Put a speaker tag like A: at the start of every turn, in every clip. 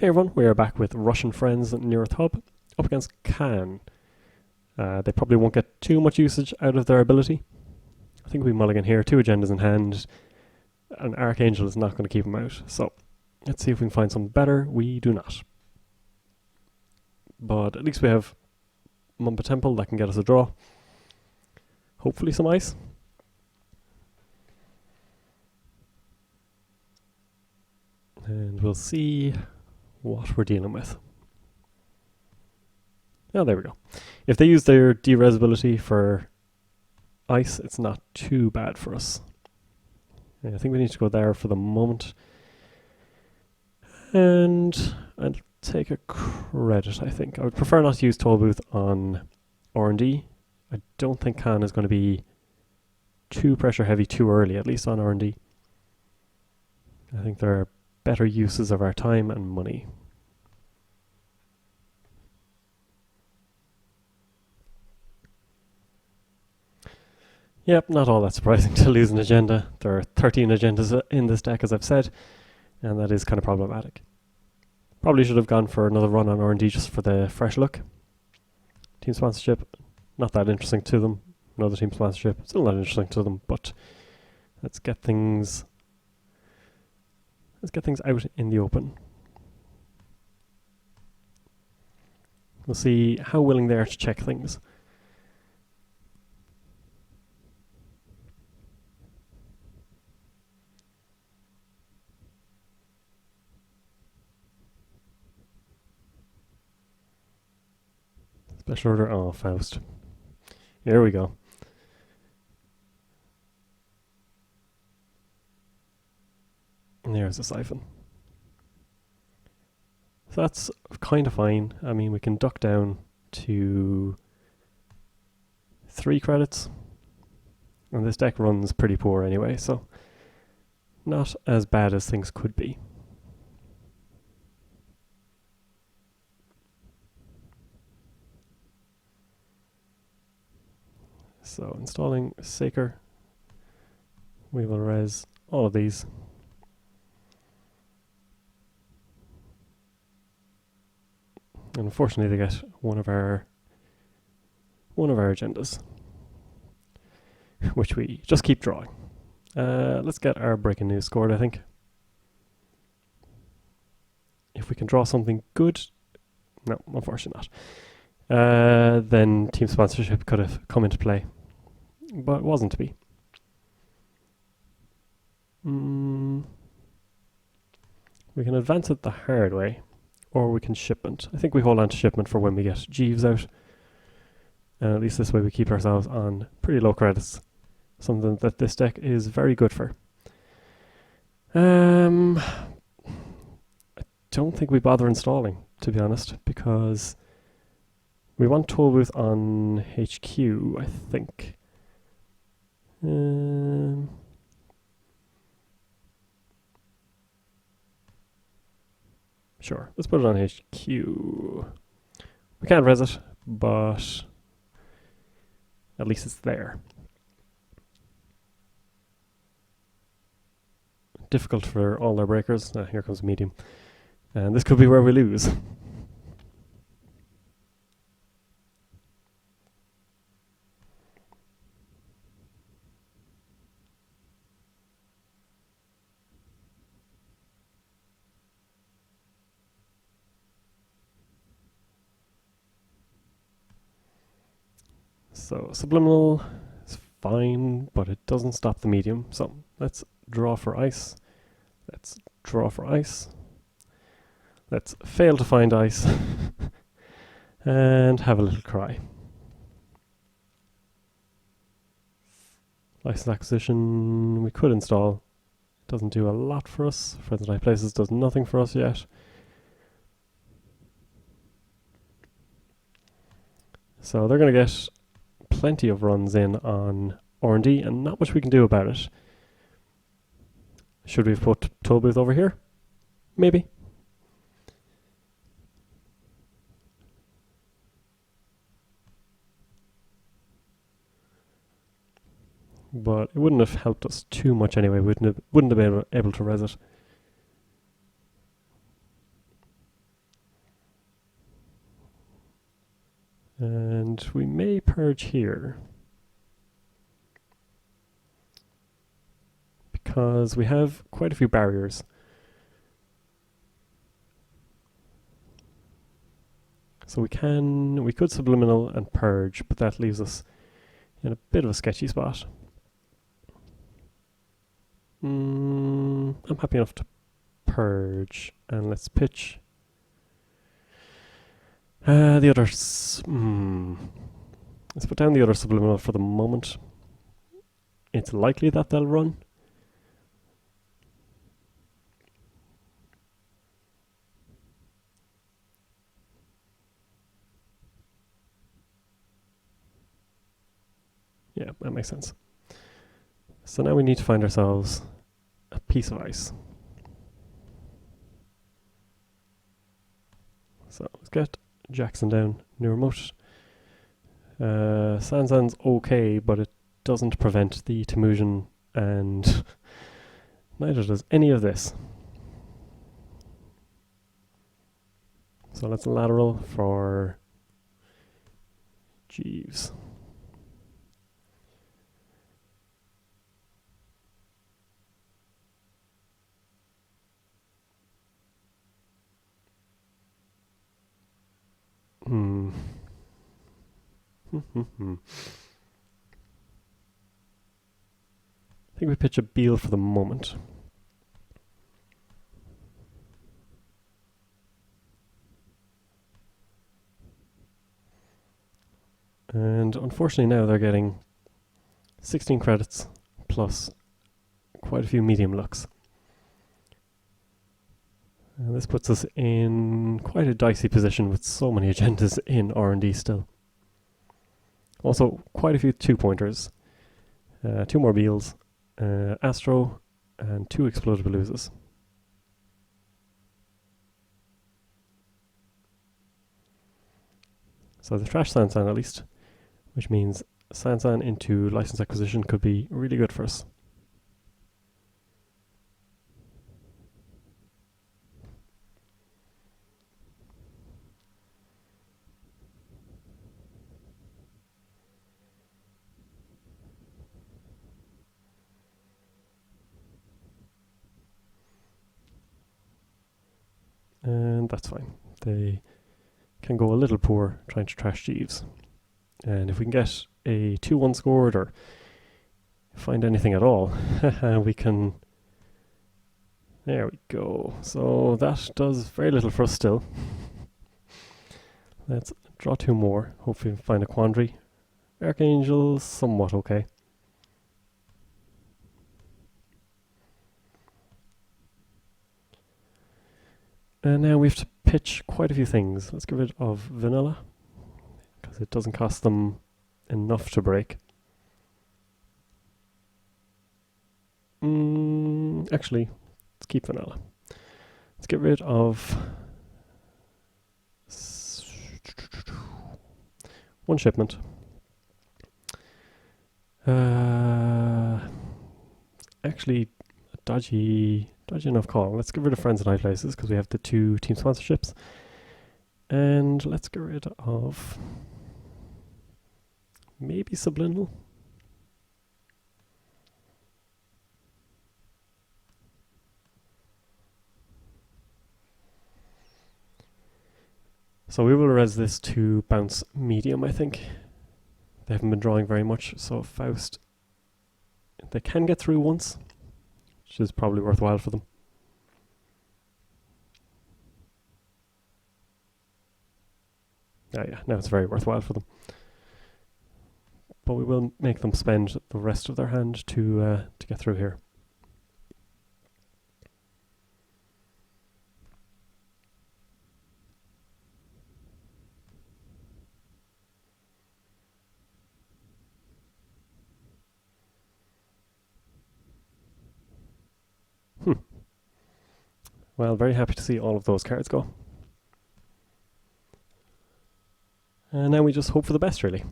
A: Hey everyone, we are back with Russian friends near Earth Hub, up against Khan. They probably won't get too much usage out of their ability. I think we mulligan here, 2 agendas in hand, and Archangel is not going to keep him out. So, let's see if we can find something better. We do not. But at least we have Mumba Temple that can get us a draw. Hopefully some ice. And we'll see what we're dealing with. Oh, there we go. If they use their derez ability for ice, it's not too bad for us. I think we need to go there for the moment. And I'll take a credit, I think. I would prefer not to use Toll Booth on R&D. I don't think Khan is going to be too pressure heavy too early, at least on R&D. I think there are better uses of our time and money. Yep, not all that surprising to lose an agenda. There are 13 agendas in this deck, as I've said, and that is kind of problematic. Probably should have gone for another run on R&D just for the fresh look. Team sponsorship, not that interesting to them. Another team sponsorship, still not interesting to them, but let's get things out in the open. We'll see how willing they are to check things. Special order, oh, Faust. Here we go. And there's a siphon. So that's kind of fine. I mean, we can duck down to 3 credits. And this deck runs pretty poor anyway, so not as bad as things could be. So installing Saker, we will res all of these. And unfortunately they get one of our agendas, which we just keep drawing. Let's get our breaking news scored, I think. If we can draw something good, no, unfortunately not. Then team sponsorship could have come into play, but it wasn't to be. We can advance it the hard way, or we can shipment. I think we hold on to shipment for when we get Jeeves out. And at least this way we keep ourselves on pretty low credits. Something that this deck is very good for. I don't think we bother installing, to be honest, because we want Toll Booth on HQ, I think. Sure, let's put it on HQ. We can't res it, but at least it's there. Difficult for all our breakers. Here comes medium. And this could be where we lose. So subliminal is fine, but it doesn't stop the medium. So let's draw for ice. Let's draw for ice. Let's fail to find ice. And have a little cry. License acquisition we could install. It doesn't do a lot for us. Friends and High Places does nothing for us yet. So they're going to get plenty of runs in on R&D and not much we can do about it. Should we have put Toll Booth over here? Maybe. But it wouldn't have helped us too much anyway. Wouldn't have been able to res it. And we may purge here, because we have quite a few barriers. So we could subliminal and purge, but that leaves us in a bit of a sketchy spot. I'm happy enough to purge, and let's pitch the others. Let's put down the other subliminal for the moment. It's likely that they'll run. Yeah, that makes sense. So now we need to find ourselves a piece of ice. So let's get Jackson down, new remote. Sansan's okay, but it doesn't prevent the Temujin, and neither does any of this. So let's lateral for Jeeves. I think we pitch a Beal for the moment. And unfortunately now they're getting 16 credits plus quite a few medium looks. And this puts us in quite a dicey position with so many agendas in R&D still. Also, quite a few 2-pointers. 2 more Beals, Astro, and 2 exploded Belouzas. So the trash Sansan at least, which means Sansan into license acquisition could be really good for us. And that's fine. They can go a little poor trying to trash Jeeves. And if we can get a 2-1 scored or find anything at all, we can... There we go. So that does very little for us still. Let's draw 2 more. Hopefully find a quandary. Archangel, somewhat okay. And now we have to pitch quite a few things. Let's get rid of Vanilla, because it doesn't cost them enough to break. Actually, let's keep Vanilla. Let's get rid of 1 shipment. Actually, a dodgy enough call. Let's get rid of Friends and High Places because we have the 2 team sponsorships. And let's get rid of maybe Subliminal. So we will res this to bounce medium, I think. They haven't been drawing very much, so Faust, they can get through once, which is probably worthwhile for them. Yeah, now it's very worthwhile for them. But we will make them spend the rest of their hand to get through here. Well, very happy to see all of those cards go. And now we just hope for the best, really.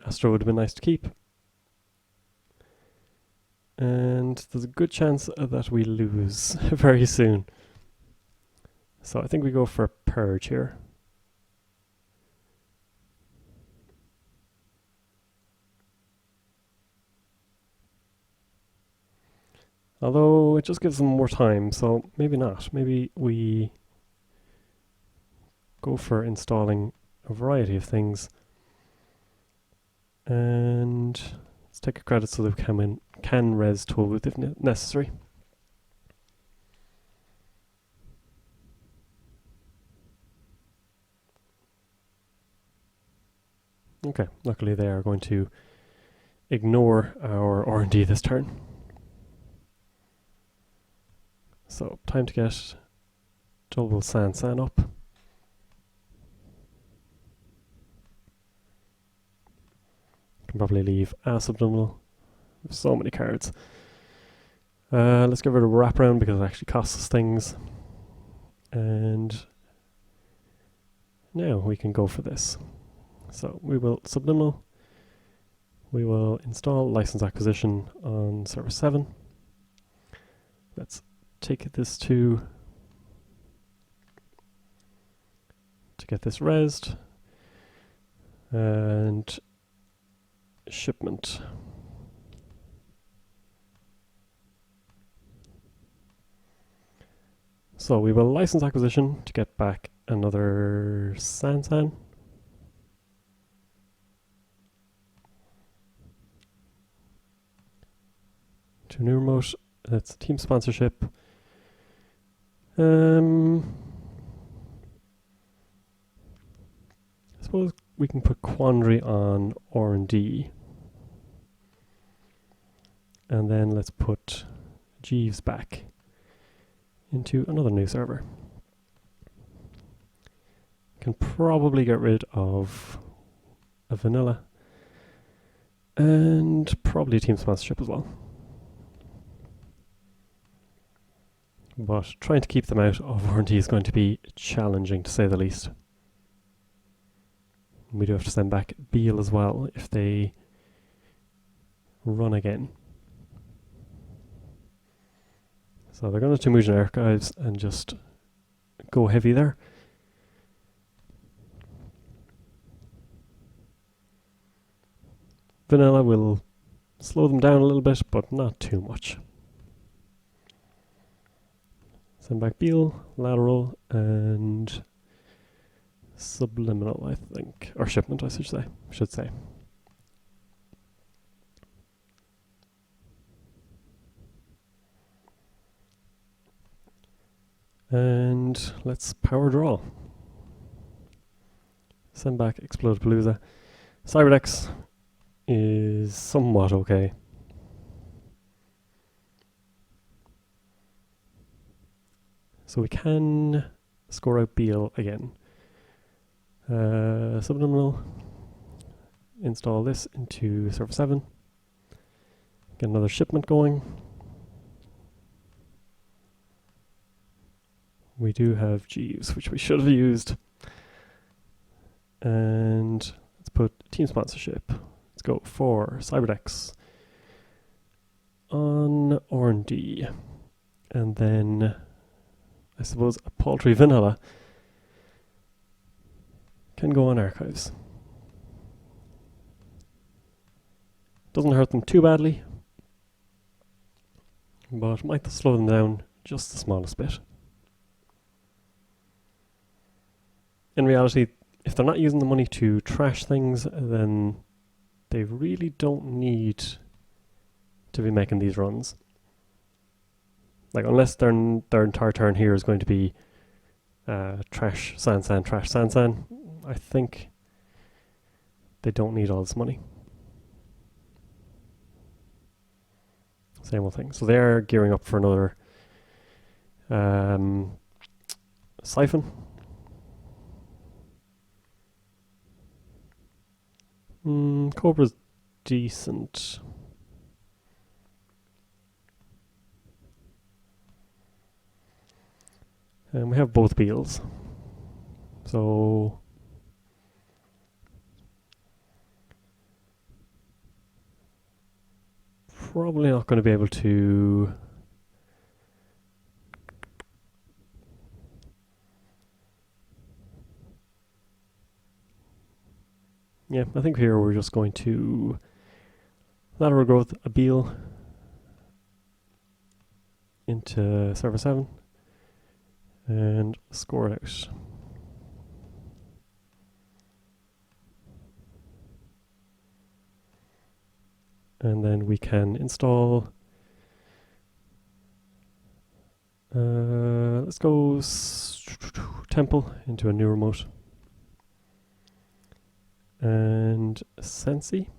A: Astro would have been nice to keep. And there's a good chance that we lose very soon. So I think we go for a purge here. Although it just gives them more time, so maybe not. Maybe we go for installing a variety of things. And let's take a credit so that we can res tool booth if necessary. Okay, luckily they are going to ignore our R&D this turn. So, time to get double San up. Can probably leave a subliminal. So many cards. Let's get rid of wraparound because it actually costs us things. And now we can go for this. So we will subliminal. We will install license acquisition on server 7. Let's take this to get this resed. And shipment. So we will license acquisition to get back another San. To new remote, that's team sponsorship. I suppose we can put Quandary on R&D. And then let's put Jeeves back into another new server. Can probably get rid of a vanilla and probably team sponsorship as well. But trying to keep them out of R&D is going to be challenging, to say the least. We do have to send back Beal as well if they run again. So they're going to Temujin Archives and just go heavy there. Vanilla will slow them down a little bit, but not too much. Send back Beal, lateral, and subliminal, I think. Or shipment, I should say. And let's power draw. Send back Explode Palooza. Cyberdex is somewhat okay. So we can score out Beal again. Subliminal. Install this into server 7. Get another shipment going. We do have Jeeves, which we should have used. And let's put team sponsorship. Let's go for Cyberdex on R&D. And then I suppose a paltry vanilla can go on archives. Doesn't hurt them too badly, but might slow them down just the smallest bit. In reality, if they're not using the money to trash things, then they really don't need to be making these runs. Like, unless their entire turn here is going to be trash San, trash San, I think they don't need all this money. Same old thing. So they're gearing up for another siphon. Cobra's decent. And we have both Beals. So probably not going to be able to... Yeah, I think here we're just going to lateral growth a beal into server 7 and score it out. And then we can install, let's go temple into a new remote. And Sensi.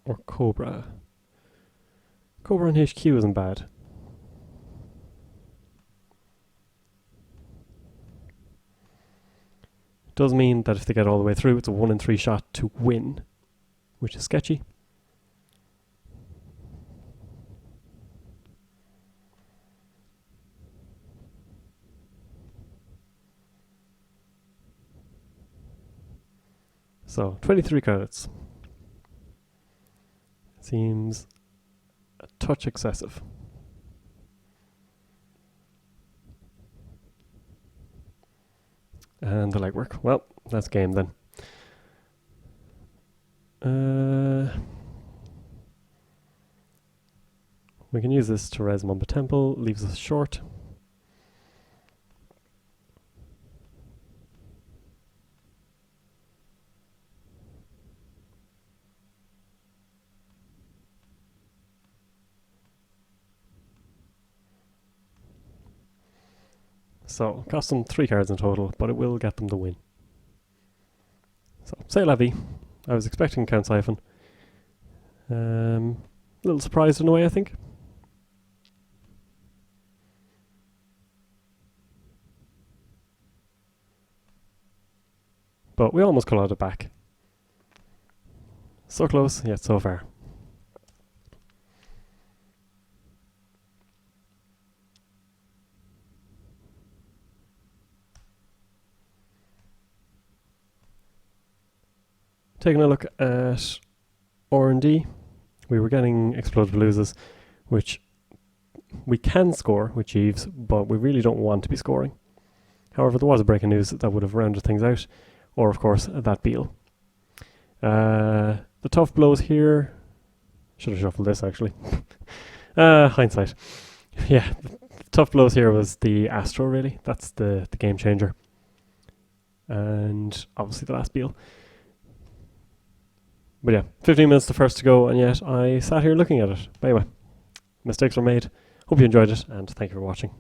A: Or Cobra. Cobra NEH isn't bad. Does mean that if they get all the way through, it's a 1 in 3 shot to win, which is sketchy. So, 23 credits. Seems a touch excessive. And the legwork. Well, that's game then. We can use this to res Mamba Temple, leaves us short. So, cost them 3 cards in total, but it will get them the win. So, say la vie. I was expecting Count Siphon. A little surprised in a way, I think. But we almost clawed it back. So close, yet so far. Taking a look at R&D, we were getting exploded loses, which we can score with Jeeves, but we really don't want to be scoring. However, there was a breaking news that would have rounded things out, or of course that Beal. The tough blows here, should have shuffled this actually. Hindsight. Yeah, the tough blows here was the Astro really, that's the game changer. And obviously the last Beal. But yeah, 15 minutes the first to go, and yet I sat here looking at it. But anyway, mistakes were made. Hope you enjoyed it, and thank you for watching.